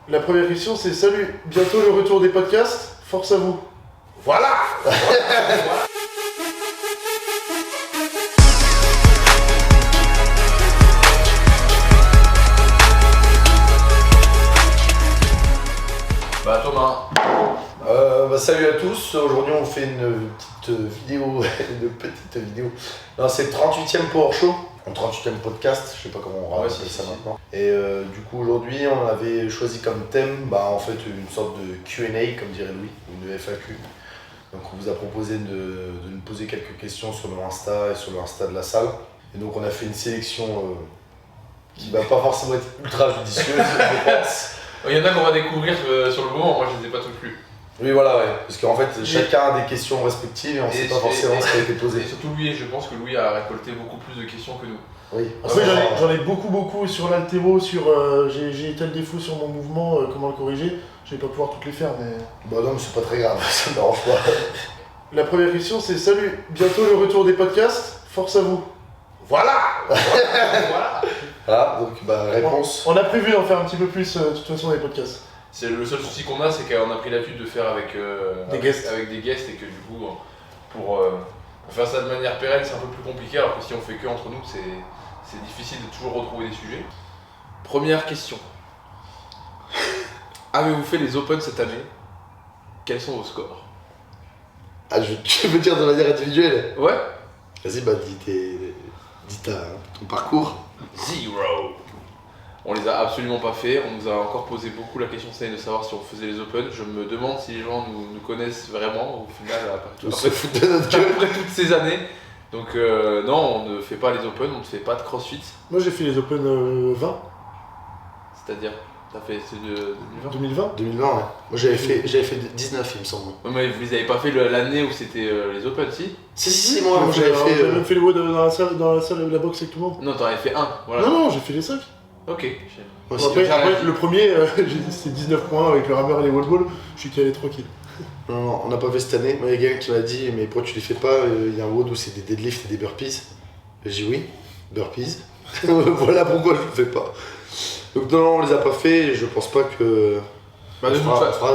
La première question c'est salut, bientôt le retour des podcasts, force à vous. Voilà. Bah Thomas. Salut à tous, aujourd'hui on fait une petite vidéo, Non, c'est le 38e Power Show, le 38e podcast, je sais pas comment on va appeler ça maintenant. Et du coup aujourd'hui on avait choisi comme thème, en fait une sorte de Q&A comme dirait Louis, ou de FAQ. Donc on vous a proposé de nous poser quelques questions sur le Insta et sur le Insta de la salle. Et donc on a fait une sélection qui va pas forcément être ultra judicieuse, je pense. Il y en a qu'on va découvrir sur le moment, moi je les ai pas toutes lues. Oui voilà, ouais. Parce qu'en fait chacun a des questions respectives et on sait pas forcément ce qui a été posé. Et surtout Louis, je pense que Louis a récolté beaucoup plus de questions que nous. Oui. Après j'en ai beaucoup sur l'altéro, sur j'ai tel défaut sur mon mouvement, comment le corriger. Je vais pas pouvoir toutes les faire mais... Bah non mais c'est pas très grave, ça me dérange pas. La première question c'est salut, bientôt le retour des podcasts, force à vous. Voilà. Voilà. Ah, donc réponse. On a prévu d'en faire un petit peu plus de toute façon dans les podcasts. C'est le seul souci qu'on a, c'est qu'on a pris l'habitude de faire avec des guests et que du coup, pour faire ça de manière pérenne, c'est un peu plus compliqué, alors que si on fait que entre nous, c'est difficile de toujours retrouver des sujets. Première question. Avez-vous fait les Open cette année? Quels sont vos scores? Ah, je veux dire de manière individuelle. Ouais. Vas-y, dis ton parcours. 0. On les a absolument pas fait, on nous a encore posé beaucoup la question cette année de savoir si on faisait les Open. Je me demande si les gens nous connaissent vraiment au final après toutes ces années. Donc non, on ne fait pas les Open, on ne fait pas de CrossFit. Moi j'ai fait les Open 20. C'est-à-dire, t'as fait ceux de 2020 2020 ouais. Moi j'avais fait 19 il me semble. Ouais, mais vous avez pas fait l'année où c'était les Open, si? Si, moi j'avais fait... J'avais même fait les WOD dans la salle de la boxe avec tout le monde. Non, t'en avais fait un, voilà. Non, j'ai fait les 5. Ok. Moi, Après, le premier, c'était 19 points avec le rameur et les wall balls, je suis calé tranquille. Non, on n'a pas fait cette année. Moi, il y a quelqu'un qui m'a dit, mais pourquoi tu les fais pas? Il y a un WOD où c'est des deadlifts et des burpees. J'ai dit oui, burpees. Voilà pourquoi je le fais pas. Donc non, on les a pas fait et je pense pas que... Moi,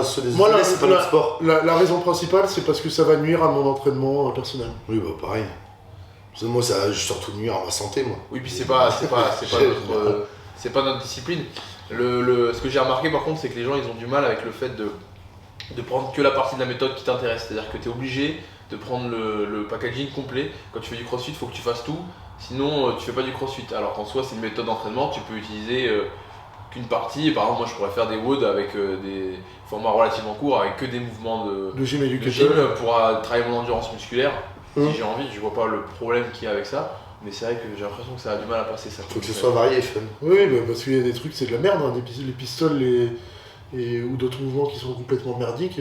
c'est pas notre sport. La raison principale, c'est parce que ça va nuire à mon entraînement personnel. Oui, pareil. Moi, ça va surtout nuire à ma santé, moi. Oui, puis c'est pas notre discipline. Ce que j'ai remarqué par contre, c'est que les gens ils ont du mal avec le fait de prendre que la partie de la méthode qui t'intéresse. C'est-à-dire que tu es obligé de prendre le packaging complet. Quand tu fais du crossfit, il faut que tu fasses tout. Sinon, tu fais pas du crossfit. Alors qu'en soi, c'est une méthode d'entraînement. Tu peux utiliser qu'une partie. Et par exemple, moi je pourrais faire des WOD avec des formats relativement courts, avec que des mouvements de gym et du gym pour travailler mon endurance musculaire. Si j'ai envie, je vois pas le problème qu'il y a avec ça. Mais c'est vrai que j'ai l'impression que ça a du mal à passer ça. Faut que ce soit varié et fun. Oui, parce qu'il y a des trucs, c'est de la merde, hein, les pistoles ou d'autres mouvements qui sont complètement merdiques.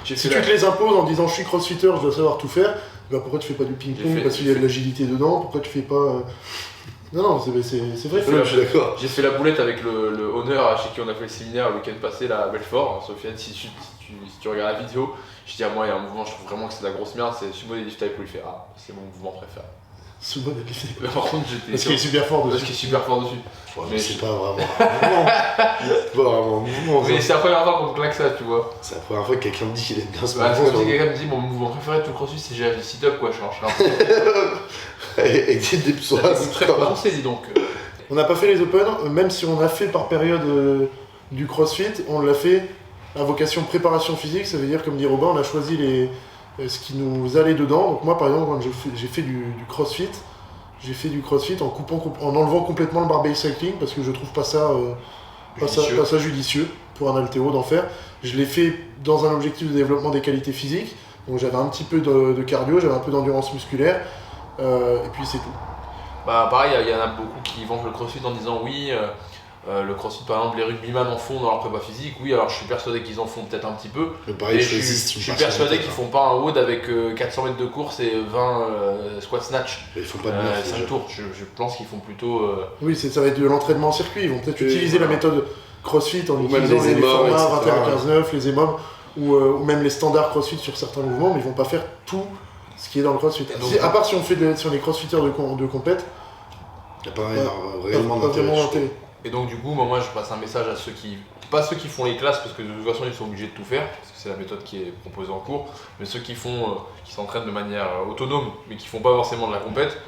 Si tu te les imposes en disant je suis crossfitter, je dois savoir tout faire, pourquoi tu fais pas du ping-pong parce qu'il y a de l'agilité dedans? Pourquoi tu fais pas... Non, c'est vrai. Je suis d'accord. J'ai fait la boulette avec le honneur chez qui on a fait le séminaire le week-end passé là, à Belfort. Sofiane, si tu regardes la vidéo, je dis à moi, il y a un mouvement, je trouve vraiment que c'est de la grosse merde, c'est sumo deadlift type où il fait c'est mon mouvement préféré. Sumo deadlift. Par contre, j'étais. Parce qu'il est super fort dessus. Parce qu'il est super fort dessus. Ouais, mais c'est pas vraiment un mouvement. C'est pas vraiment un mouvement. Mais c'est la première fois qu'on me claque ça, tu vois. C'est la première fois que quelqu'un me dit qu'il aime bien ce mouvement. C'est comme si quelqu'un me dit mon mouvement préféré de tout le crossfit, c'est gérer des sit-ups, quoi. Je suis et des psoas. C'est très prononcé, dis donc. On n'a pas fait les Open, même si on a fait par période du crossfit, on l'a fait à vocation préparation physique, ça veut dire, comme dit Robin, on a choisi ce qui nous allait dedans. Donc moi par exemple, quand j'ai fait du crossfit, en enlevant complètement le barbell cycling, parce que je trouve pas ça judicieux pour un haltéro d'en faire. Je l'ai fait dans un objectif de développement des qualités physiques, donc j'avais un petit peu de cardio, j'avais un peu d'endurance musculaire, et puis c'est tout. Pareil, il y en a beaucoup qui vendent le crossfit en disant oui, le crossfit par exemple, les rugbyman en font dans leur prépa physique. Oui, alors je suis persuadé qu'ils en font peut-être un petit peu. Pareil, je suis persuadé qu'ils font pas un WOD avec 400 mètres de course et 20 squat snatch. Ils font pas de 5 tours. Je pense qu'ils font plutôt. Oui, ça va être de l'entraînement en circuit. Ils vont peut-être utiliser la méthode crossfit en utilisant les EMOM, formats 21-15-9, les EMOM ou même les standards crossfit sur certains mouvements, mais ils vont pas faire tout ce qui est dans le crossfit. À part si on est crossfitters de compète. Il n'y a pas réellement d'intérêt. Et donc du coup, moi je passe un message à ceux qui, pas ceux qui font les classes parce que de toute façon ils sont obligés de tout faire, parce que c'est la méthode qui est proposée en cours, mais ceux qui s'entraînent de manière autonome, mais qui font pas forcément de la compète,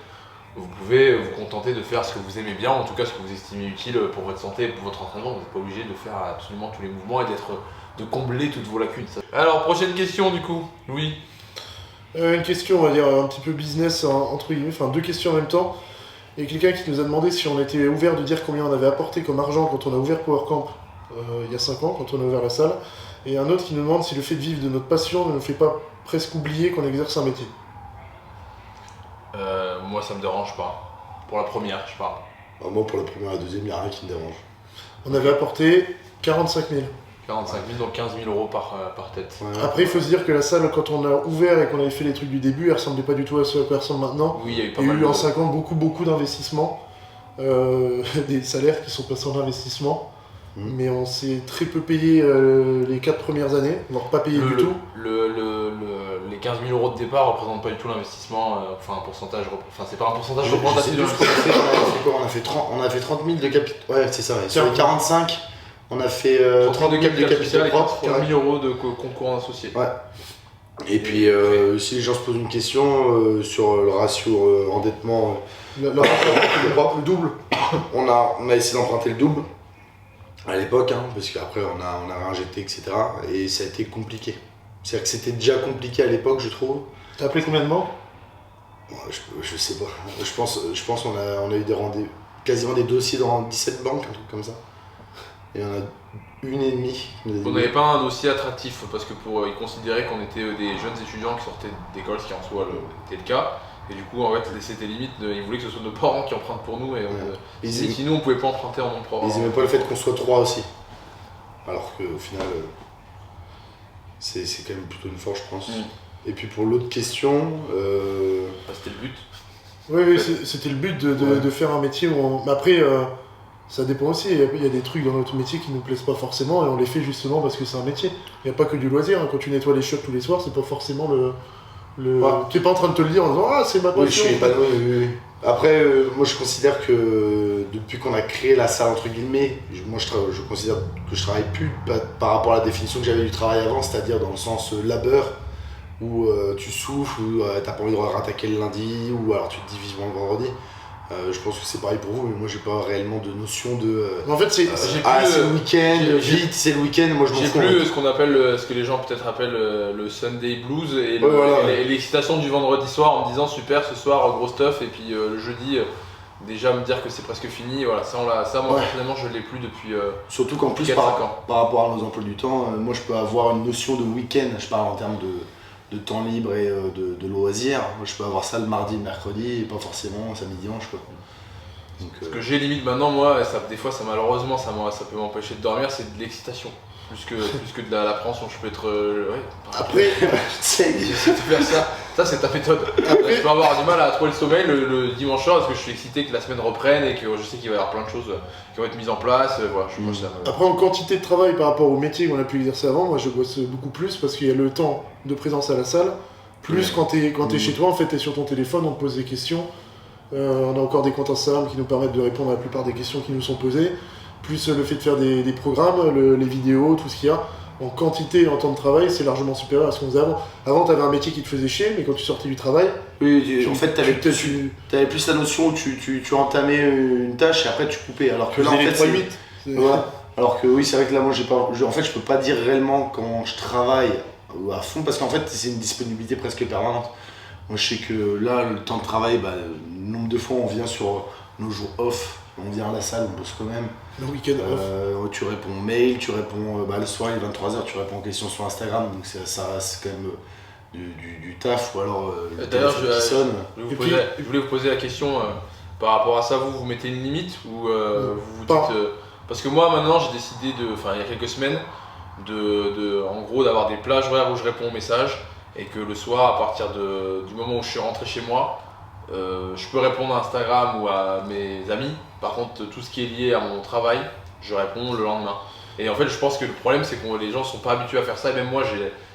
vous pouvez vous contenter de faire ce que vous aimez bien, en tout cas ce que vous estimez utile pour votre santé et pour votre entraînement. Vous n'êtes pas obligé de faire absolument tous les mouvements et de combler toutes vos lacunes. Alors prochaine question du coup, Louis. Une question, on va dire, un petit peu business, entre guillemets, enfin 2 questions en même temps. Il y a quelqu'un qui nous a demandé si on était ouvert de dire combien on avait apporté comme argent quand on a ouvert PowerCamp il y a 5 ans, quand on a ouvert la salle. Et un autre qui nous demande si le fait de vivre de notre passion ne nous fait pas presque oublier qu'on exerce un métier. Moi ça me dérange pas. Pour la première, je parle. Moi pour la première et la deuxième, il n'y a rien qui me dérange. On avait apporté 45 000. 45 000, donc 15 000 euros par tête. Ouais. Après, il faut se dire que la salle, quand on a ouvert et qu'on avait fait les trucs du début, elle ressemblait pas du tout à ce à quoi elle ressemble maintenant. Oui, il y a eu pas mal. Il y a eu en 5 ans beaucoup d'investissements, des salaires qui sont passés en investissement, mais on s'est très peu payé les 4 premières années, voire pas payé du tout. Les 15 000 euros de départ ne représentent pas du tout l'investissement, enfin un pourcentage, enfin c'est pas un pourcentage représentatif de l'investissement. On a fait 30 000 de capital. Ouais, c'est ça, ouais. Sur les 45. On a fait 30 000 de capital et 15 ouais. 000 euros de concours associés. Ouais. Et puis, si les gens se posent une question sur le ratio endettement, le double. On a essayé d'emprunter le double à l'époque, parce qu'apré on a réinjecté, etc. Et ça a été compliqué. C'est-à-dire que c'était déjà compliqué à l'époque, je trouve. T'as appelé combien de banques ? Je sais pas. Je pense qu'on a eu quasiment des dossiers dans 17 banques, un truc comme ça. Et on a une et demie. On n'avait pas un dossier attractif parce que ils considéraient qu'on était des jeunes étudiants qui sortaient d'école, ce qui en soi était le cas. Et du coup, en fait, c'était limite, ils voulaient que ce soit nos parents qui empruntent pour nous. Et si nous, on pouvait pas emprunter en nom propre. Ils n'aimaient pas le fait qu'on soit 3 aussi. Alors qu'au final, c'est quand même plutôt une force, je pense. Et puis pour l'autre question. C'était le but. Oui, c'était le but de faire un métier où on. Mais après. Ça dépend aussi, il y a des trucs dans notre métier qui nous plaisent pas forcément et on les fait justement parce que c'est un métier. Il n'y a pas que du loisir, quand tu nettoies les chiottes tous les soirs, c'est pas forcément Tu es pas en train de te le dire en disant « Ah, c'est ma passion !» Oui, je suis épanoui, oui. Après, moi je considère que depuis qu'on a créé la salle, entre guillemets, je considère que je travaille plus par rapport à la définition que j'avais du travail avant, c'est-à-dire dans le sens labeur, où tu souffles, où t'as pas envie de rattaquer le lundi, ou alors tu te dis vivement le vendredi. Je pense que c'est pareil pour vous, mais moi j'ai pas réellement de notion de. En fait, c'est le week-end, vite, c'est le week-end, moi je m'en fous. J'ai plus ce qu'on appelle, ce que les gens peut-être appellent le Sunday blues et l'excitation du vendredi soir en me disant super ce soir gros stuff, et puis le jeudi déjà me dire que c'est presque fini. Voilà, ça moi personnellement je l'ai plus depuis. Surtout qu'en plus par rapport à nos emplois du temps, moi je peux avoir une notion de week-end, je parle en termes de temps libre et de loisirs. Moi je peux avoir ça le mardi, le mercredi et pas forcément samedi, dimanche quoi. Donc, ce que j'ai limite maintenant moi, des fois ça malheureusement ça peut m'empêcher de dormir, c'est de l'excitation. Plus que de l'appréhension, je peux être. Après, j'essaie de faire ça. Ça, c'est ta méthode. Après, je peux avoir du mal à trouver le sommeil le dimanche soir parce que je suis excité que la semaine reprenne et que je sais qu'il va y avoir plein de choses qui vont être mises en place. Voilà, Après, en quantité de travail par rapport au métier qu'on a pu exercer avant, moi je bosse beaucoup plus parce qu'il y a le temps de présence à la salle. Plus quand t'es chez toi, en fait, t'es sur ton téléphone, on te pose des questions. On a encore des comptes Instagram qui nous permettent de répondre à la plupart des questions qui nous sont posées. Plus le fait de faire des programmes, les vidéos, tout ce qu'il y a, en quantité et en temps de travail, c'est largement supérieur à ce qu'on faisait avant. Avant, tu avais un métier qui te faisait chier, mais quand tu sortais du travail... Oui, en fait, tu avais plus la notion où tu entamais une tâche et après tu coupais. Alors que là, en fait, alors que oui, c'est vrai que là, moi, en fait, je peux pas dire réellement quand je travaille à fond, parce qu'en fait, c'est une disponibilité presque permanente. Moi, je sais que là, le temps de travail, le nombre de fois, on vient sur nos jours off, on vient à la salle, on bosse quand même. Le week-end off. Tu réponds aux mails, tu réponds le soir, il est 23h, tu réponds aux questions sur Instagram, donc ça reste quand même du taf, ou alors le téléphone qui sonne. Je voulais vous poser la question par rapport à ça, vous mettez une limite ou vous dites. Parce que moi maintenant j'ai décidé il y a quelques semaines, en gros d'avoir des plages horaires où je réponds aux messages et que le soir, à partir du moment où je suis rentré chez moi, je peux répondre à Instagram ou à mes amis. Par contre, tout ce qui est lié à mon travail, je réponds le lendemain. Et en fait, je pense que le problème, c'est que les gens sont pas habitués à faire ça. Et même moi,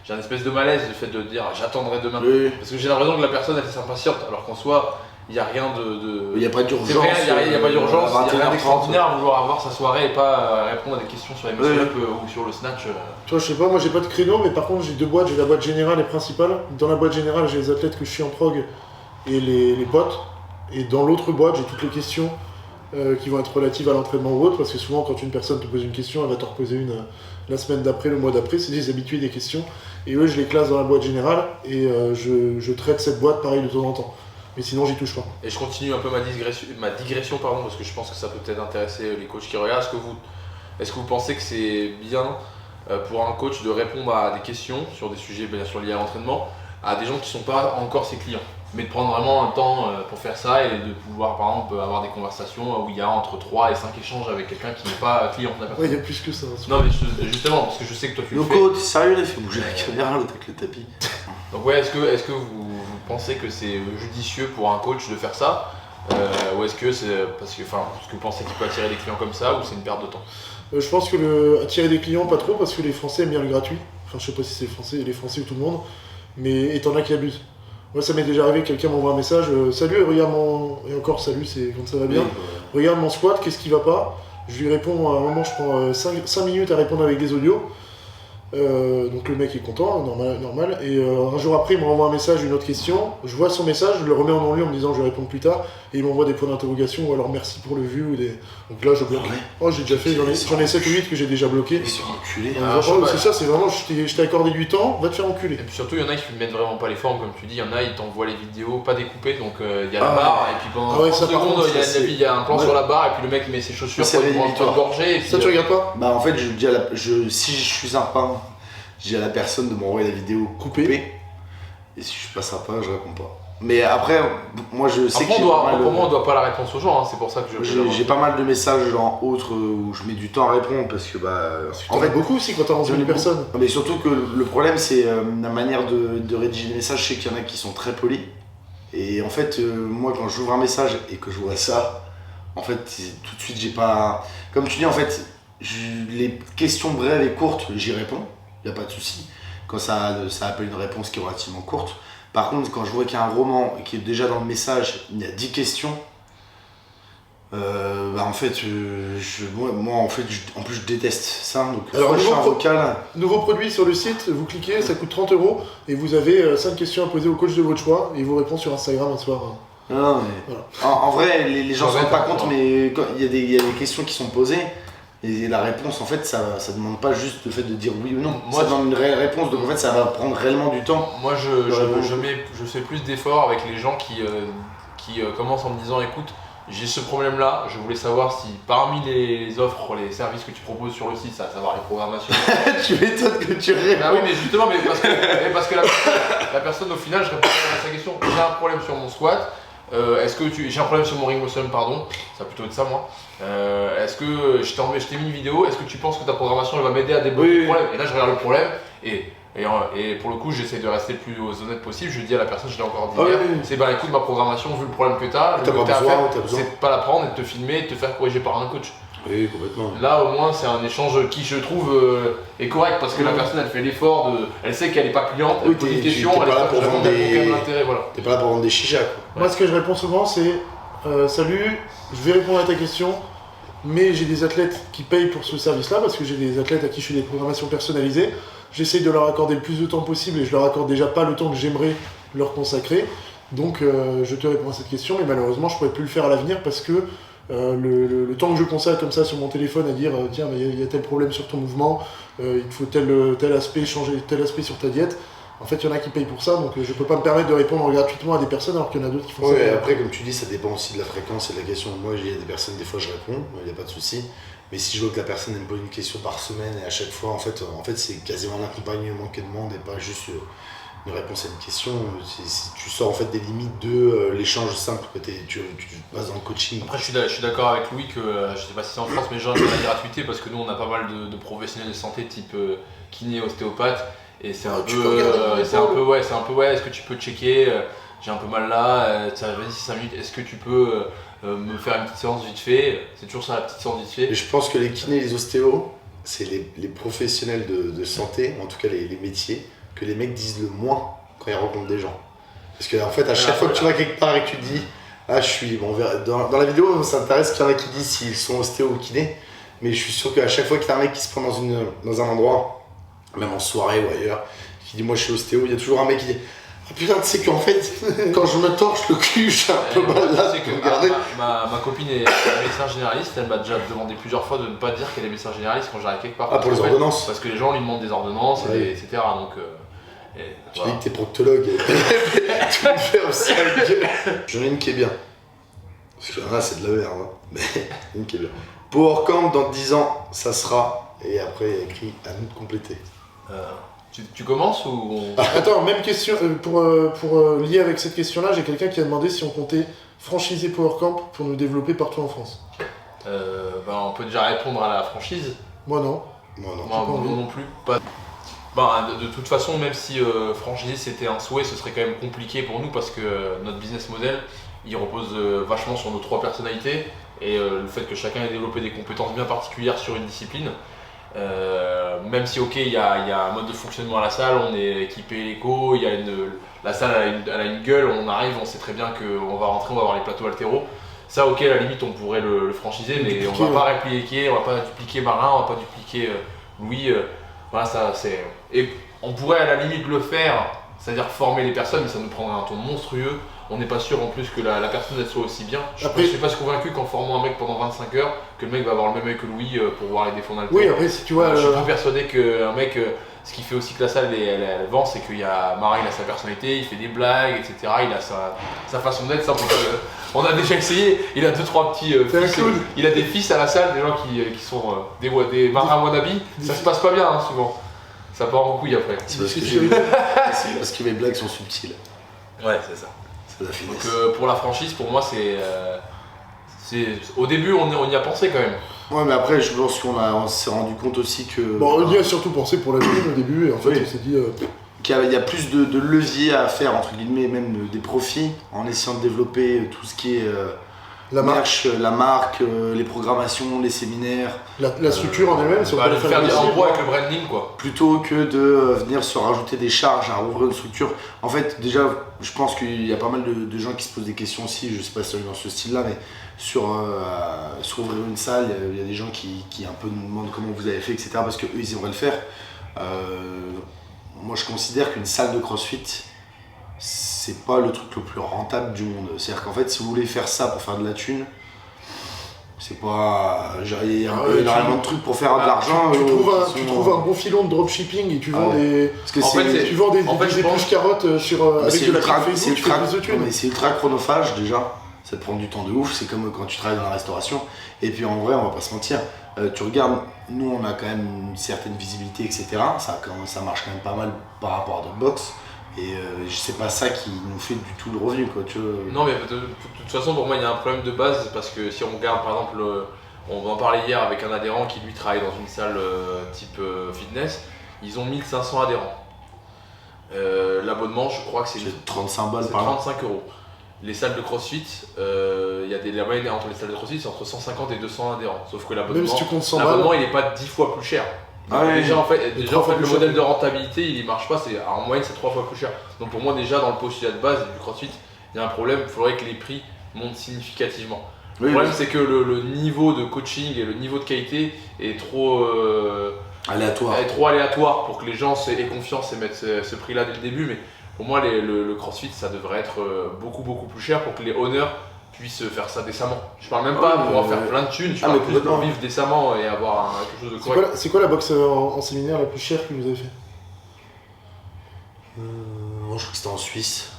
j'ai un espèce de malaise du fait de dire j'attendrai demain. Oui. Parce que j'ai l'impression que la personne, elle s'impatiente. Alors qu'en soi, il n'y a rien de. Il n'y a pas d'urgence. C'est vrai, il n'y a pas d'urgence, il n'y a rien 21h30. d'extraordinaire à vouloir avoir sa soirée et pas répondre à des questions sur les muscle-up ou sur le snatch. Toi, je sais pas, moi j'ai pas de créneau, mais par contre j'ai 2 boîtes, j'ai la boîte générale et principale. Dans la boîte générale, j'ai les athlètes que je suis en prog et les potes. Et dans l'autre boîte, j'ai toutes les questions qui vont être relatives à l'entraînement ou autre, parce que souvent quand une personne te pose une question, elle va t'en reposer une la semaine d'après, le mois d'après, c'est des habitués des questions. Et eux, je les classe dans la boîte générale et je traite cette boîte pareil de temps en temps. Mais sinon, j'y touche pas. Et je continue un peu ma digression parce que je pense que ça peut peut-être intéresser les coachs qui regardent. Est-ce que vous pensez que c'est bien pour un coach de répondre à des questions sur des sujets bien sûr liés à l'entraînement à des gens qui ne sont pas encore ses clients, mais de prendre vraiment un temps pour faire ça et de pouvoir par exemple avoir des conversations où il y a entre 3 et 5 échanges avec quelqu'un qui n'est pas client de la personne. Ouais, il y a plus que ça. Non mais justement, parce que je sais que toi tu le fais. Loco, t'es sérieux, il fait bouger la caméra l'autre avec le tapis. Donc ouais, est-ce que vous pensez que c'est judicieux pour un coach de faire ça ou est-ce que c'est parce que vous pensez qu'il peut attirer des clients comme ça ou c'est une perte de temps? Je pense que attirer des clients, pas trop, parce que les Français aiment bien le gratuit. Enfin, je sais pas si c'est les Français ou tout le monde, mais t'en as qui abusent. Moi, ça m'est déjà arrivé, quelqu'un m'envoie un message, salut, regarde mon. Et encore, salut, c'est quand ça va bien. Regarde mon squat, qu'est-ce qui va pas? Je lui réponds, à un moment, je prends 5 minutes à répondre avec des audios. Donc le mec est content, normal. Et un jour après, il me renvoie un message, une autre question. Je vois son message, je le remets en non-lu en me disant je vais répondre plus tard. Et il m'envoie des points d'interrogation ou alors merci pour le vu. Donc là, je bloque. Oh, j'ai déjà fait, j'en ai 7 ou 8 que j'ai déjà bloqués. Ils sont enculés. C'est ça, c'est vraiment, je t'ai accordé du temps, va te faire enculer. Et puis surtout, il y en a qui ne mettent vraiment pas les formes, comme tu dis. Il y en a, ils t'envoient les vidéos pas découpées, donc il y a la barre. Et puis pendant 30 secondes, il y a un plan sur la barre. Et puis le mec met ses chaussures pour gorger. Ça, tu regardes pas? Bah en fait, je dis si je suis un pain. Je dis à la personne de m'envoyer la vidéo coupée. Et si je passe pas, je réponds pas. Mais après, moi je sais que pour moi, on doit pas la réponse aux gens, hein. C'est pour ça que j'ai pas mal de messages genre autres où je mets du temps à répondre parce que en fait beaucoup aussi quand t'as 11 000 personnes. Mais surtout que le problème c'est la manière de rédiger les messages. Je sais qu'il y en a qui sont très polis. Et en fait, moi quand j'ouvre un message et que je vois ça, en fait tout de suite j'ai pas. Comme tu dis en fait, les questions brèves et courtes, j'y réponds. Il n'y a pas de souci, quand ça appelle une réponse qui est relativement courte. Par contre, quand je vois qu'il y a un roman et qui est déjà dans le message, il y a 10 questions, en fait, en plus je déteste ça. Donc, alors, je fais un vocal. Nouveau produit sur le site, vous cliquez, ça coûte 30 € et vous avez 5 questions à poser au coach de votre choix et il vous répond sur Instagram un soir. Non, mais voilà. En vrai, les gens ne se rendent pas compte, mais il y a des questions qui sont posées. Et la réponse, en fait, ça demande pas juste le fait de dire oui ou non. Moi, ça demande une réelle réponse, donc en fait, ça va prendre réellement du temps. Moi, je fais plus d'efforts avec les gens qui commencent en me disant écoute, j'ai ce problème-là, je voulais savoir si parmi les offres, les services que tu proposes sur le site, à savoir les programmations. Tu m'étonnes que tu réponds. Bah oui, mais justement, parce que la personne, au final, je réponds à sa question. J'ai un problème sur mon squat. J'ai un problème sur mon ring muscle, pardon, ça va plutôt être ça moi. Est-ce que je t'ai mis une vidéo, est-ce que tu penses que ta programmation elle va m'aider à débloquer le problème? Et là je regarde le problème et pour le coup j'essaie de rester le plus honnête possible, je dis à la personne, je l'ai encore dit hier, c'est écoute ma programmation, vu le problème que t'as, le que t'as à faire, c'est de pas la prendre et de te filmer et de te faire corriger par un coach. Oui, complètement. Là au moins c'est un échange qui je trouve est correct parce que la personne elle fait l'effort, elle sait qu'elle est pas cliente, elle pose une question, elle est pas pour vendre l'intérêt, voilà. T'es pas là pour vendre des chichas quoi. Moi ce que je réponds souvent c'est salut, je vais répondre à ta question, mais j'ai des athlètes qui payent pour ce service-là parce que j'ai des athlètes à qui je fais des programmations personnalisées. J'essaye de leur accorder le plus de temps possible et je leur accorde déjà pas le temps que j'aimerais leur consacrer. Donc je te réponds à cette question, mais malheureusement je pourrais plus le faire à l'avenir parce que le temps que je consacre comme ça sur mon téléphone à dire tiens il y a tel problème sur ton mouvement, il te faut tel aspect, changer tel aspect sur ta diète. En fait, il y en a qui payent pour ça, donc je peux pas me permettre de répondre gratuitement à des personnes alors qu'il y en a d'autres qui font ça. Ouais, après, comme tu dis, ça dépend aussi de la fréquence et de la question. Moi, il y a des personnes, des fois, je réponds, il n'y a pas de souci. Mais si je vois que la personne elle me pose une question par semaine et à chaque fois, en fait c'est quasiment un accompagnement qu'elle demande et pas juste une réponse à une question. Si tu sors en fait des limites de l'échange simple que tu passes dans le coaching. Après, je suis d'accord avec Louis que je sais pas si c'est en France, mais j'ai la gratuité parce que nous, on a pas mal de professionnels de santé type kiné, ostéopathe. Et c'est un peu, est-ce que tu peux checker, j'ai un peu mal là, ça va 5 minutes, est-ce que tu peux me faire une petite séance vite fait? C'est toujours ça la petite séance vite fait. Et je pense que les kinés et les ostéos, c'est les professionnels de santé, en tout cas les métiers, que les mecs disent le moins quand ils rencontrent des gens. Parce qu'en fait, à chaque fois que tu vas quelque part et que tu te dis Ah, on verra. Dans la vidéo, ça m'intéresse qu'il y en a qui disent s'ils sont ostéo ou kiné. Mais je suis sûr qu'à chaque fois qu'il y a un mec qui se prend dans un endroit, même en soirée ou ailleurs, qui dit moi je suis ostéo, il y a toujours un mec qui dit ah putain, tu sais qu'en fait, quand je me torche le cul, j'ai un peu mal là. Ma copine est médecin généraliste, elle m'a déjà demandé plusieurs fois de ne pas dire qu'elle est médecin généraliste quand j'arrive quelque part. Ah, pour les ordonnances. Parce que les gens lui demandent des ordonnances, etc. Donc, tu dis que t'es proctologue. Tu me fais aussi avec eux. J'en ai une qui est bien. Parce qu'il y en a, c'est de la merde. Hein. Mais une qui est bien. Power Camp dans 10 ans, ça sera. Et après, il y a écrit à nous de compléter. Tu commences ou Attends, même question, pour lier avec cette question-là, j'ai quelqu'un qui a demandé si on comptait franchiser Power Camp pour nous développer partout en France. On peut déjà répondre à la franchise. Moi non. Moi non plus. Pas. De toute façon, même si franchiser c'était un souhait, ce serait quand même compliqué pour nous parce que notre business model, il repose vachement sur nos 3 personnalités et le fait que chacun ait développé des compétences bien particulières sur une discipline. Même si ok, il y a un mode de fonctionnement à la salle, on est équipé éco, la salle elle a une gueule, on arrive, on sait très bien qu'on va rentrer, on va avoir les plateaux haltéros. Ça ok, à la limite on pourrait le franchiser, mais on va pas répliquer, on va pas dupliquer Marin, on va pas dupliquer Louis. Voilà, ça c'est. Et on pourrait à la limite le faire, c'est-à-dire former les personnes, mais ça nous prendrait un temps monstrueux. On n'est pas sûr en plus que la personne elle soit aussi bien. Je suis pas convaincu qu'en formant un mec pendant 25 heures, que le mec va avoir le même œil que Louis pour voir les défauts dans le Oui, après si tu vois. Je suis pas persuadé qu'un mec, ce qui fait aussi que la salle elle vend, c'est qu'il y a Marin, il a sa personnalité, il fait des blagues, etc. Il a sa façon d'être. On a déjà essayé, il a 2-3 petits fils. Il a des fils à la salle, des gens qui sont des Marin wannabe. Ça se passe pas bien souvent. Ça part en couille après. C'est parce que mes blagues sont subtiles. Ouais, c'est ça. Donc pour la franchise, pour moi, c'est au début, on y a pensé quand même. Ouais, mais après, je pense qu'on s'est rendu compte aussi que. Bon, on y a surtout pensé pour la vie au début, et en fait, on s'est dit. Qu'il y a plus de leviers à faire, entre guillemets, même des profits, en essayant de développer tout ce qui est la marque, les programmations, les séminaires. La structure en elle-même, c'est de faire en gros avec le branding quoi. Plutôt que de venir se rajouter des charges à rouvrir une structure. En fait, déjà, je pense qu'il y a pas mal de gens qui se posent des questions aussi, je sais pas si c'est dans ce style-là, mais sur ouvrir une salle, il y a des gens qui un peu nous demandent comment vous avez fait, etc. parce qu'eux, ils aimeraient le faire. Moi, je considère qu'une salle de CrossFit, c'est pas le truc le plus rentable du monde. C'est-à-dire qu'en fait, si vous voulez faire ça pour faire de la thune, c'est pas. Il y a énormément de trucs pour faire de l'argent. Tu trouves un bon filon de dropshipping et tu vends des. Parce que tu vends des plus carottes sur. Avec de la c'est ultra chronophage déjà. Ça te prend du temps de ouf. C'est comme quand tu travailles dans la restauration. Et puis en vrai, on va pas se mentir. Tu regardes, nous on a quand même une certaine visibilité, etc. Ça marche quand même pas mal par rapport à d'autres box. Et c'est pas ça qui nous fait du tout le revenu quoi, tu vois. Non mais de toute façon pour moi il y a un problème de base parce que si on regarde par exemple, on en parlait hier avec un adhérent qui lui travaille dans une salle type fitness, ils ont 1500 adhérents. L'abonnement je crois que c'est 35 balles par an. 35 euros. Les salles de CrossFit, il y a la moyenne entre les salles de CrossFit c'est entre 150 et 200 adhérents. Sauf que l'abonnement il est pas 10 fois plus cher. Déjà en fait le modèle de rentabilité il marche pas, en moyenne c'est 3 fois plus cher. Donc pour moi déjà dans le postulat de base du CrossFit, il y a un problème, il faudrait que les prix montent significativement. Le problème c'est que le niveau de coaching et le niveau de qualité est trop aléatoire pour que les gens aient confiance et mettent ce prix là dès le début. Mais pour moi le CrossFit ça devrait être beaucoup plus cher pour que les owners puissent faire ça décemment. Je parle même pas pour en faire plein de thunes, je parle plus pour vivre décemment et avoir quelque chose de correct. C'est quoi la box en séminaire la plus chère que vous avez fait Moi je crois que c'était en Suisse.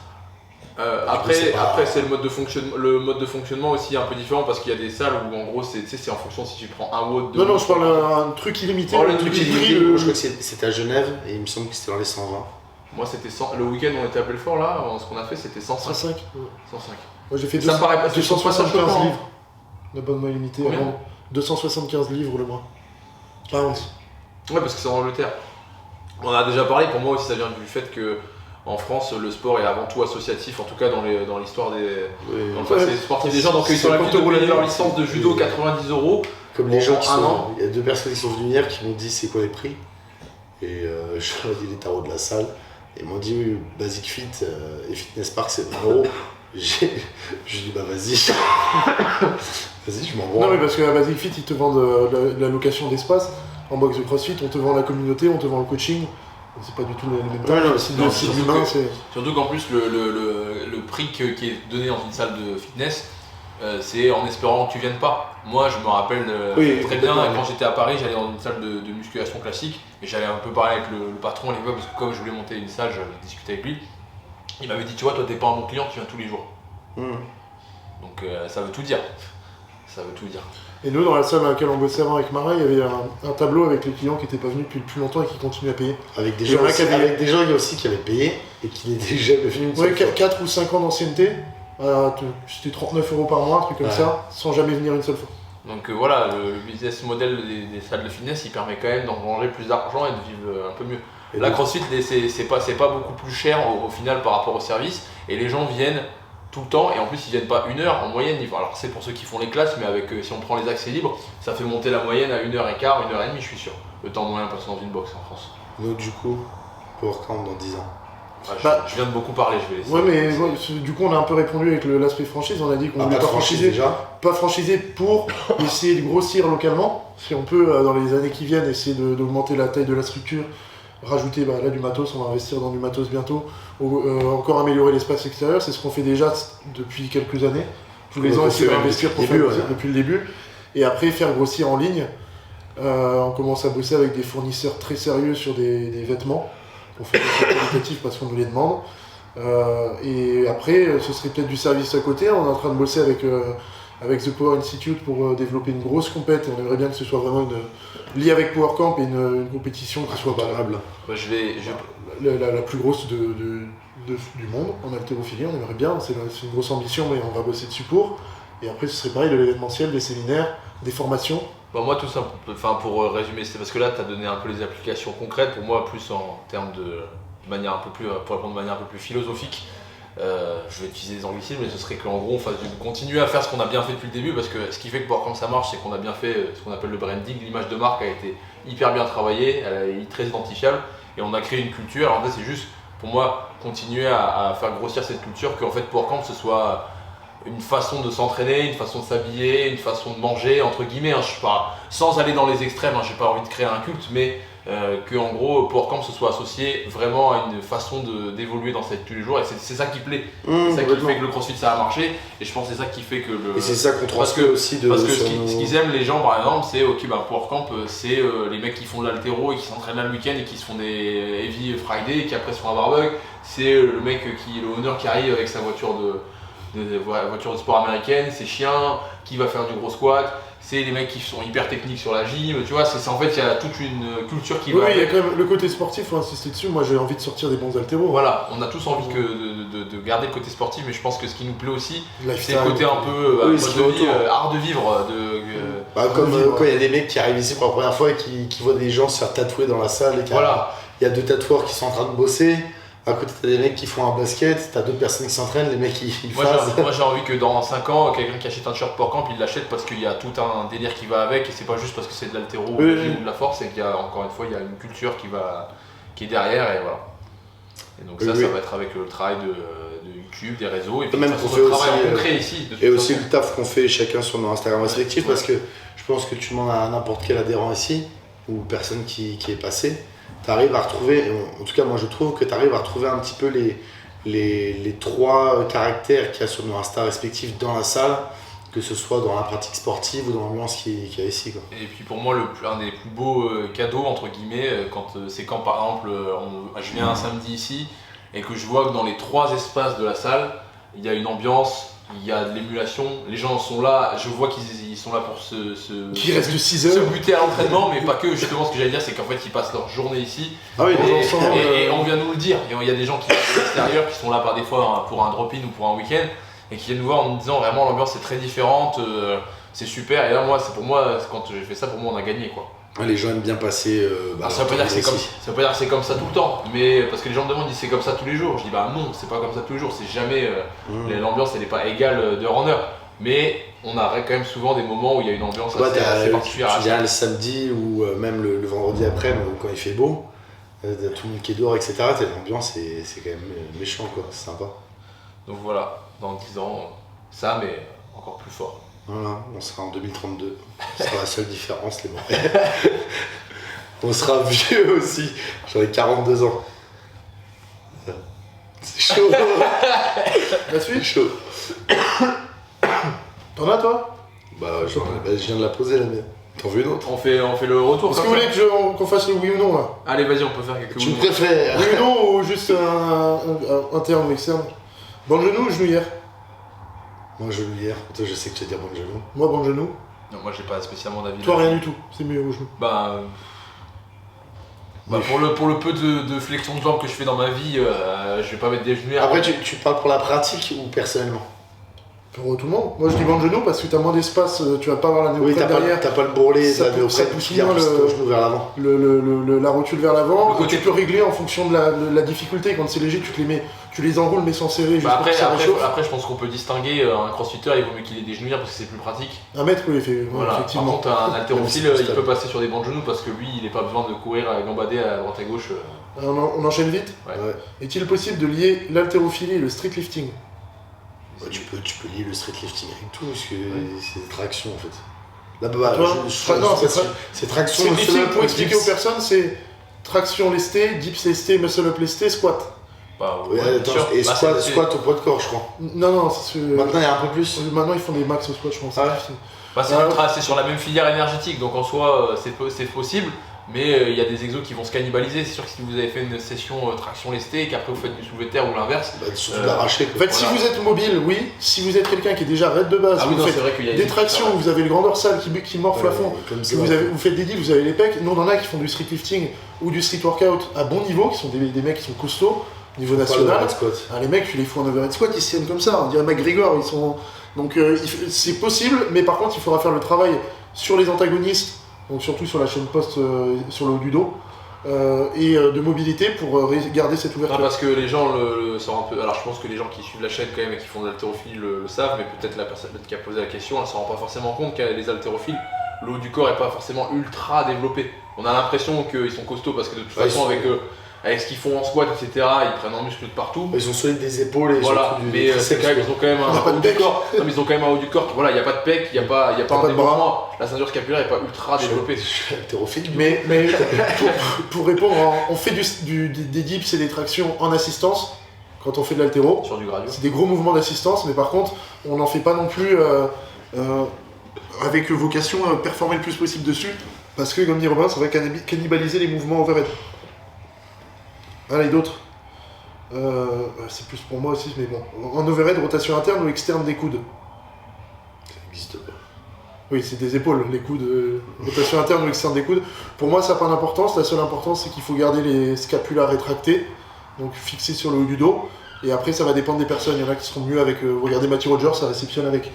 Après c'est le mode de fonctionnement aussi un peu différent parce qu'il y a des salles où en gros c'est en fonction si tu prends un watt de. Non je parle un truc illimité. Le truc illimité, je crois que c'était à Genève et il me semble que c'était dans les 120. Moi c'était 100. Le week-end on était à Belfort là, ce qu'on a fait c'était 105. 105. Moi j'ai fait 275 livres. L'abonnement illimité. 275 livres le mois. Par an. Ouais parce que c'est en Angleterre. On en a déjà parlé, pour moi aussi ça vient du fait que en France le sport est avant tout associatif, en tout cas dans l'histoire des sportifs des gens, donc ils sont l'habitude de payer leur licence de judo 90 €. Comme les gens il y a 2 personnes qui sont venues hier qui m'ont dit c'est quoi les prix. Et je leur ai dit les tarots de la salle. Et ils m'ont dit oui, Basic Fit et Fitness Park c'est 20 €. Je dis bah vas-y, vas-y, je m'en vais. Non mais parce qu'à Basic Fit ils te vendent la location d'espace, en box de CrossFit on te vend la communauté, on te vend le coaching, c'est pas du tout les mêmes Ouais, c'est l'humain, c'est... Surtout qu'en plus le prix qui est donné dans une salle de fitness, c'est en espérant que tu viennes pas. Moi je me rappelle très bien quand j'étais à Paris, j'allais dans une salle de musculation classique et j'allais un peu parler avec le patron à l'époque parce que comme je voulais monter une salle, j'avais discuté avec lui. Il m'avait dit tu vois toi t'es pas un bon client, tu viens tous les jours. Donc ça veut tout dire. Ça veut tout dire. Et nous dans la salle à laquelle on bossait avant avec Mara, il y avait un tableau avec les clients qui n'étaient pas venus depuis plus longtemps et qui continuaient à payer. Avec des gens aussi qui avaient payé et qui n'étaient jamais venus. Ouais, 4 ou 5 ans d'ancienneté, c'était 39 € par mois, un truc comme ça, sans jamais venir une seule fois. Donc voilà, le business model des salles de fitness, il permet quand même d'engranger plus d'argent et de vivre un peu mieux. Et la CrossFit, c'est pas beaucoup plus cher au final par rapport au service, et les gens viennent tout le temps, et en plus ils viennent pas 1 heure en moyenne. Alors c'est pour ceux qui font les classes, mais avec si on prend les accès libres, ça fait monter la moyenne à 1h15, 1h30, je suis sûr. Le temps moyen passé dans une box en France. Donc du coup, PowerCamp dans 10 ans. Je viens de beaucoup parler, je vais laisser. Ouais, mais du coup, on a un peu répondu avec l'aspect franchise. On a dit qu'on voulait pas franchiser. Pas franchiser pour essayer de grossir localement. Si on peut, dans les années qui viennent, essayer d'augmenter la taille de la structure, rajouter là du matos, on va investir dans du matos bientôt, encore améliorer l'espace extérieur. C'est ce qu'on fait déjà depuis quelques années. Tous les ans, essayer d'investir pour faire grossir depuis le début. Et après, faire grossir en ligne. On commence à bosser avec des fournisseurs très sérieux sur des vêtements. On fait des trucs qualitatifs parce qu'on nous les demande. Et après, ce serait peut-être du service à côté. On est en train de bosser avec The Power Institute pour développer une grosse compète. Et on aimerait bien que ce soit vraiment lié avec PowerCamp et une compétition qui soit valable. La plus grosse du monde en haltérophilie. On aimerait bien, c'est une grosse ambition, mais on va bosser dessus pour. Et après, ce serait pareil de l'événementiel, des séminaires, des formations. Bon, moi, tout ça, pour résumer, c'est parce que là, tu as donné un peu les applications concrètes. pour moi, plus en termes manière un peu plus, pour répondre de manière un peu plus philosophique, je vais utiliser des anglicismes, mais ce serait qu'en gros, on continue à faire ce qu'on a bien fait depuis le début, parce que ce qui fait que PowerCamp ça marche, c'est qu'on a bien fait ce qu'on appelle le branding. L'image de marque a été hyper bien travaillée, elle est très identifiable, et on a créé une culture. Alors, en fait, c'est juste, pour moi, continuer à faire grossir cette culture, qu'en fait, PowerCamp, ce soit une façon de s'entraîner, une façon de s'habiller, une façon de manger, entre guillemets, je sais pas, sans aller dans les extrêmes, j'ai pas envie de créer un culte, mais que en gros PowerCamp se soit associé vraiment à une façon d'évoluer dans sa vie de tous les jours, et c'est ça qui plaît, c'est ça qui fait que le CrossFit ça a marché, et je pense que c'est ça qui fait que et c'est ça qu'on transmet aussi parce que ce qu'ils aiment les gens par exemple, c'est PowerCamp, c'est les mecs qui font de l'haltéro et qui s'entraînent là le week-end et qui se font des heavy Friday et qui après se font un barbecue, c'est le mec le honneur qui arrive avec sa voiture de sport américaine, c'est chien qui va faire du gros squat, c'est les mecs qui sont hyper techniques sur la gym, tu vois, en fait il y a toute une culture qui va. Oui, il y a quand même le côté sportif, faut insister dessus. Moi j'ai envie de sortir des bons haltéros. Voilà, on a tous envie de garder le côté sportif, mais je pense que ce qui nous plaît aussi, c'est le côté un peu mode de vie, art de vivre. Comme quand il y a des mecs qui arrivent ici pour la première fois et qui voient des gens se faire tatouer dans la salle, et il y a 2 tatoueurs qui sont en train de bosser. À côté, t'as des mecs qui font un basket, t'as d'autres personnes qui s'entraînent, les mecs qui phasent. Moi j'ai envie que dans 5 ans, quelqu'un qui achète un t-shirt PowerCamp, il l'achète parce qu'il y a tout un délire qui va avec, et c'est pas juste parce que c'est de l'haltéro ou de la force, c'est qu'il y a encore une fois il y a une culture qui est derrière, et voilà. Et donc ça va être avec le travail de YouTube, des réseaux, et puis même qu'on fait le travail concret ici. Et aussi le taf qu'on fait chacun sur nos Instagram respectifs, parce que je pense que tu demandes à n'importe quel adhérent ici, ou personne qui est passé, tu arrives à retrouver, en tout cas moi je trouve que tu arrives à retrouver un petit peu les 3 caractères qu'il y a sur nos Insta respectifs dans la salle, que ce soit dans la pratique sportive ou dans l'ambiance qu'il y a ici, quoi. Et puis pour moi, un des plus beaux cadeaux, entre guillemets, c'est quand par exemple je viens un samedi ici et que je vois que dans les 3 espaces de la salle, il y a une ambiance, il y a de l'émulation, les gens sont là, je vois qu'ils sont là pour qui restent 6 heures. Se buter à l'entraînement, mais pas que. Justement, ce que j'allais dire, c'est qu'en fait ils passent leur journée ici. Et on vient nous le dire. Il y a des gens qui sont à l'extérieur, qui sont là par des fois pour un drop-in ou pour un week-end, et qui viennent nous voir en nous disant vraiment l'ambiance est très différente, c'est super. Et là pour moi quand j'ai fait ça, pour moi on a gagné, quoi. Les gens aiment bien passer. Ça veut pas dire que c'est comme ça tout le temps, mais parce que les gens me demandent, ils disent c'est comme ça tous les jours. Je dis bah non, c'est pas comme ça tous les jours, c'est jamais. L'ambiance elle n'est pas égale d'heure en heure, mais on a quand même souvent des moments où il y a une ambiance assez particulière. Tu viens le samedi ou même le vendredi après, quand il fait beau, tout le monde qui est dehors, etc. L'ambiance c'est quand même méchant, quoi, c'est sympa. Donc voilà. dans 10 ans, ça, mais encore plus fort. Voilà, on sera en 2032. Ce sera la seule différence, les bons. On sera vieux aussi. J'aurai 42 ans. C'est chaud. La suite, C'est chaud. t'en as toi? Bah, je viens de la poser la mienne. T'en veux une autre? On fait le retour. Est-ce que vous voulez qu'on fasse le oui ou non là? Allez, vas-y, on peut faire quelques Tu oui. préfères? Oui ou non ou juste un terme ou externe? Bon genou ou genouillère? Moi, genouillère. Toi, je sais que tu vas dire bon genou. Moi bon genou. Non, moi j'ai pas spécialement d'avis. Toi rien du tout, c'est mieux au genou. Bah, pour le peu de flexion de jambes que je fais dans ma vie, je vais pas mettre des genouillères. Après, tu parles pour la pratique ou personnellement? Pour tout le monde. Moi je dis bon genou parce que t'as moins d'espace, tu vas pas avoir la Oui, néoprène derrière. t'as pas le bourrelet de Ça la pousse- néoprène ça pousse qui vient moins plus le- ton genou vers l'avant. La rotule vers l'avant, Le côté- tu peux régler en fonction de la difficulté. Quand c'est léger, tu les enroules mais sans serrer juste Bah pour que ça réchauffe. après, je pense qu'on peut distinguer un crossfitter, il vaut mieux qu'il ait des genouillères parce que c'est plus pratique. Un mètre, oui, Voilà. Par effectivement. contre, un haltérophile, Même si il c'est peut passer sur des bancs de genoux parce que lui, il n'a pas besoin de courir à gambader à droite à gauche. On enchaîne vite. Ouais. Ouais. Est-il possible de lier l'haltérophilie et le streetlifting? Bah, tu peux lier le street lifting avec tout, parce que c'est des tractions en fait. Là, bah, Toi, non, c'est traction, Streetlifting, muscle-up, pour expliquer aux dips. personnes, c'est traction lesté, dips lesté, muscle up lesté, squat. Bah, Ouais, bien attends, sûr. et Bah, squat au poids de corps, je crois. Non, c'est Maintenant, il y a un peu plus. Maintenant, ils font des max au squat, je pense. Ah ouais. c'est sur la même filière énergétique, donc en soi, c'est possible. Mais il y a des exos qui vont se cannibaliser. C'est sûr que si vous avez fait une session traction lestée et qu'après vous faites du soulevé de terre ou l'inverse. Bah, surtout l'arracher. En fait, si vous êtes mobile, oui. Si vous êtes quelqu'un qui est déjà raide de base, Ah oui, vous non, c'est faites vrai qu'il y a des tractions, vous avez le grand dorsal qui morfle à fond, Comme que ça. vous faites des dips, vous avez les pecs. Nous, on en a qui font du street lifting ou du street workout à bon niveau, qui sont des mecs qui sont costauds, niveau national. Ah, les mecs, tu les fous en overhead squat, ils se tiennent comme ça. On dirait McGregor, ils sont. Donc, c'est possible, mais par contre, il faudra faire le travail sur les antagonistes, donc surtout sur la chaîne post, sur le haut du dos. Et de mobilité pour garder cette Non, ouverture. parce que les gens le sortent un peu. Alors je pense que les gens qui suivent la chaîne quand même et qui font de l'haltérophilie le savent, mais peut-être la personne qui a posé la question, elle s'en rend pas forcément compte que les haltérophiles, le haut du corps est pas forcément ultra développé. On a l'impression qu'ils sont costauds parce que de toute façon avec ce qu'ils font en squat, etc., ils prennent en muscle de partout. Ils ont solides des épaules et Voilà, surtout mais c'est quand même, ils ont quand même On n'a pas un de haut du pec. corps. Non, mais ils ont quand même un haut du corps. Voilà, il n'y a pas de pec, il n'y a pas un pas de bras. développement. La ceinture scapulaire n'est pas ultra développée. Je suis haltérophile. Mais pour répondre, on fait des dips et des tractions en assistance quand on fait de l'haltéro. Sur du graduat. C'est des gros mouvements d'assistance, mais par contre, on n'en fait pas non plus avec vocation à performer le plus possible dessus, parce que, comme dit Robin, ça va cannibaliser les mouvements overhead. Allez, d'autres. C'est plus pour moi aussi, mais bon. En overhead, rotation interne ou externe des coudes? Ça n'existe pas. Oui, c'est des épaules, les coudes, rotation interne ou externe des coudes. Pour moi, ça n'a pas d'importance. La seule importance, c'est qu'il faut garder les scapulas rétractés, donc fixés sur le haut du dos. Et après, ça va dépendre des personnes. Il y en a qui seront mieux avec. Vous regardez Matthew Rogers, ça réceptionne avec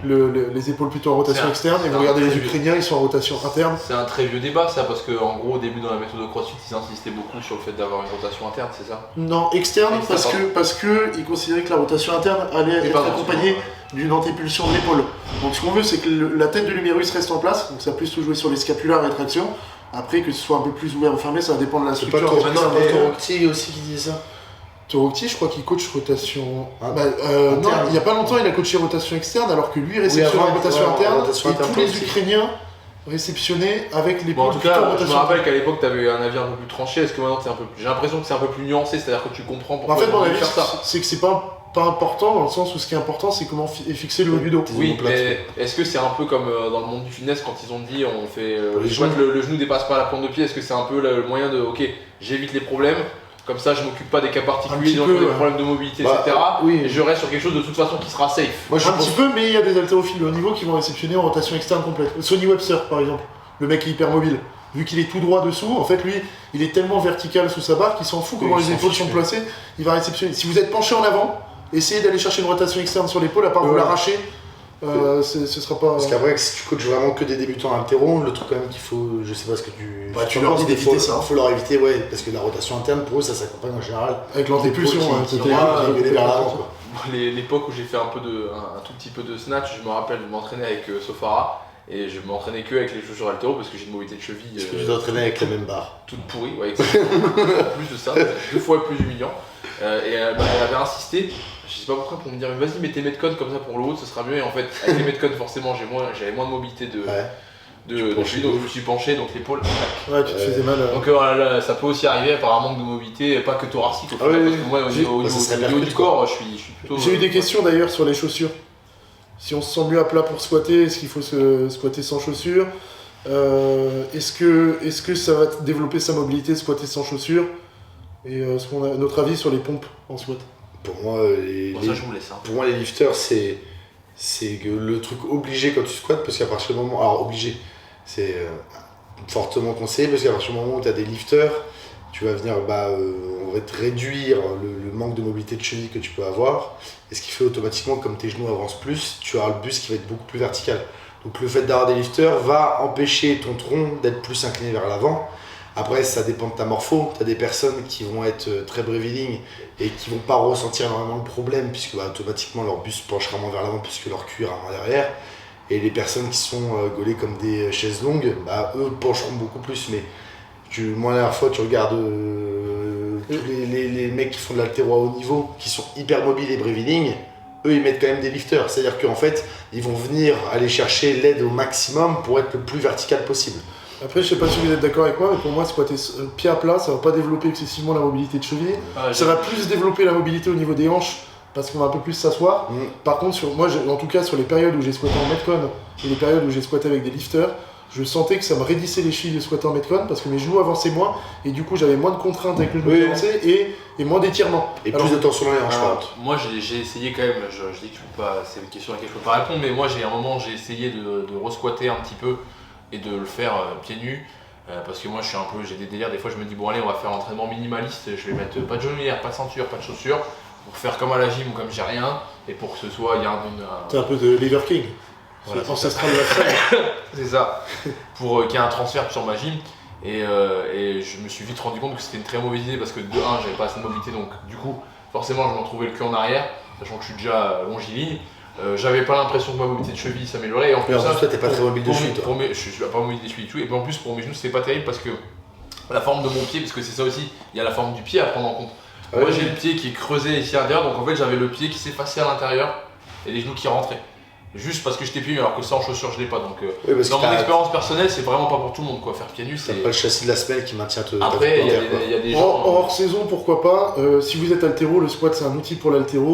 les épaules plutôt en rotation externe. Et vous regardez les Ukrainiens, ils sont en rotation interne. C'est un très vieux débat ça, parce qu'en gros au début dans la méthode de CrossFit ils insistaient beaucoup sur le fait d'avoir une rotation interne, c'est ça? Non, externe, Externe, parce que ils considéraient que la rotation interne allait Et être pardon, accompagnée d'une antépulsion de l'épaule. Donc ce qu'on veut, c'est que la tête de l'humérus reste en place, donc ça peut se jouer sur les scapulaires rétraction. Après, que ce soit un peu plus ouvert ou fermé, ça va dépendre de la C'est pas structure. Torocti aussi qui disait ça? Torocti, je crois qu'il coach rotation. Ah, non, interne. il n'y a pas longtemps, il a coaché rotation externe, alors que lui réceptionnait avant, la rotation ouais, interne, rotation et interne tous les aussi. Ukrainiens réceptionnaient avec les Bon, en tout cas, je me rotation. rappelle qu'à l'époque, tu avais un avis un peu plus tranché. Est-ce que maintenant, j'ai l'impression que c'est un peu plus nuancé, c'est-à-dire que tu comprends pourquoi En fait, ils mon ont avis, voulu faire ça. c'est que c'est pas important dans le sens où ce qui est important, c'est comment est fixé le haut du dos. Oui, mais est-ce que c'est un peu comme dans le monde du fitness quand ils ont dit on fait Les le genou dépasse pas la pointe de pied? Est-ce que c'est un peu le moyen de ok, j'évite les problèmes, comme ça je m'occupe pas des cas particuliers, petit donc peu, des ouais. problèmes de mobilité, Bah, etc. oui. Et je reste sur quelque chose de toute façon qui sera safe. Moi, je Un pense- petit peu, mais il y a des haltérophiles de haut niveau qui vont réceptionner en rotation externe complète. Sonny Webster, par exemple, le mec qui est hyper mobile. Vu qu'il est tout droit dessous, en fait, lui, il est tellement vertical sous sa barre qu'il s'en fout comment Oui, il les s'en épaules fiche, sont oui. placées. Il va réceptionner. Si vous êtes penché en avant, essayez d'aller chercher une rotation externe sur l'épaule, à part vous Voilà. l'arracher. Ce sera pas. Parce qu'après, si tu coaches vraiment que des débutants altéro, le truc quand même qu'il faut, je sais pas ce que tu. Bah, tu leur dis d'éviter ça. Il faut leur éviter, ouais, parce que la rotation interne, pour eux, ça s'accompagne en général. Avec l'antépulsion, L'épaule hein, qui c'était va rigoler vers l'avant, quoi. L'époque où j'ai fait un tout petit peu de snatch, je me rappelle, je m'entraînais avec Sofara Et je m'entraînais que avec les chaussures altéro parce que j'ai une mobilité de cheville. Est-ce que tu t'entraînais avec la même barre? Toute pourrie, ouais, exactement. En plus de ça, 2 fois plus humiliant. Et elle avait insisté, je sais pas pourquoi, pour me dire vas-y mets tes Metcon comme ça pour le haut, ce sera mieux. Et en fait, avec les Metcon, forcément, j'avais moins de mobilité de cheville, donc je me suis penché, donc l'épaule. Ouais, tu te faisais mal. Donc voilà, ça peut aussi arriver par un manque de mobilité, pas que thoracique au final, parce que moi au niveau du corps, je suis plutôt. J'ai eu des questions d'ailleurs sur les chaussures. Si on se sent mieux à plat pour squatter, est-ce qu'il faut se squatter sans chaussures? Est-ce que ça va développer sa mobilité de squatter sans chaussures? Et est-ce qu'on a notre avis sur les pompes en squat? Pour moi, ça, je vous laisse. Pour moi, les lifters, c'est que le truc obligé quand tu squattes, parce qu'à partir du moment. Alors, obligé, c'est fortement conseillé, parce qu'à partir du moment où tu as des lifters, tu vas venir, on va te réduire le manque de mobilité de cheville que tu peux avoir. Et ce qui fait automatiquement, comme tes genoux avancent plus, tu auras le buste qui va être beaucoup plus vertical. Donc le fait d'avoir des lifters va empêcher ton tronc d'être plus incliné vers l'avant. Après, ça dépend de ta morpho. Tu as des personnes qui vont être très breathing et qui vont pas ressentir énormément le problème, puisque automatiquement leur buste penchera moins vers l'avant, puisque leur cuir ira moins derrière. Et les personnes qui sont gaulées comme des chaises longues, eux pencheront beaucoup plus. Mais moi, la dernière fois, tu regardes tous les mecs qui font de l'haltéro à haut niveau, qui sont hyper mobiles et breathing, eux, ils mettent quand même des lifters. C'est-à-dire qu'en fait, ils vont venir aller chercher l'aide au maximum pour être le plus vertical possible. Après, je sais pas si vous êtes d'accord avec moi, mais pour moi, squatter pied à plat, ça va pas développer excessivement la mobilité de cheville. Ça va plus développer la mobilité au niveau des hanches, parce qu'on va un peu plus s'asseoir. Par contre, en tout cas, sur les périodes où j'ai squatté en Metcon et les périodes où j'ai squatté avec des lifters, je sentais que ça me raidissait les chevilles de squatter en Metcon parce que mes genoux avançaient moins et du coup j'avais moins de contraintes avec le genou avancé et moins d'étirement. Et plus de tension dans les hanches. Moi j'ai essayé quand même, je dis que je peux pas, c'est une question à laquelle je peux pas répondre, mais moi j'ai un moment j'ai essayé de resquatter un petit peu et de le faire pieds nus. Parce que moi j'ai des délires, des fois je me dis bon allez on va faire un entraînement minimaliste, je vais mettre pas de genouillère, pas de ceinture, pas de chaussures, pour faire comme à la gym ou comme j'ai rien, et pour que ce soit, il y a T'es un peu de Liver King. Voilà, c'est ancestral de la salle. C'est ça, pour qu'il y ait un transfert sur ma gym. Et je me suis vite rendu compte que c'était une très mauvaise idée parce que de 1 j'avais pas assez de mobilité, donc du coup forcément je m'en trouvais le cul en arrière, sachant que je suis déjà longiligne. J'avais pas l'impression que ma mobilité de cheville s'améliorait. Et en plus, toi t'es pas très mobile de cheville. Je suis pas mobile de cheville du tout. Et en plus pour mes genoux c'était pas terrible parce que la forme de mon pied, parce que c'est ça aussi, il y a la forme du pied à prendre en compte. Moi j'ai le pied qui est creusé ici à l'intérieur, donc en fait j'avais le pied qui s'effaçait à l'intérieur et les genoux qui rentraient. Juste parce que j'étais pieds nus, alors que ça en chaussures je l'ai pas. Donc dans mon expérience personnelle, c'est vraiment pas pour tout le monde quoi. Faire pieds nus, c'est. T'as pas le châssis de la semelle qui maintient Après, il y a des gens. Hors saison, pourquoi pas. Si vous êtes haltéro, le squat c'est un outil pour l'haltéro.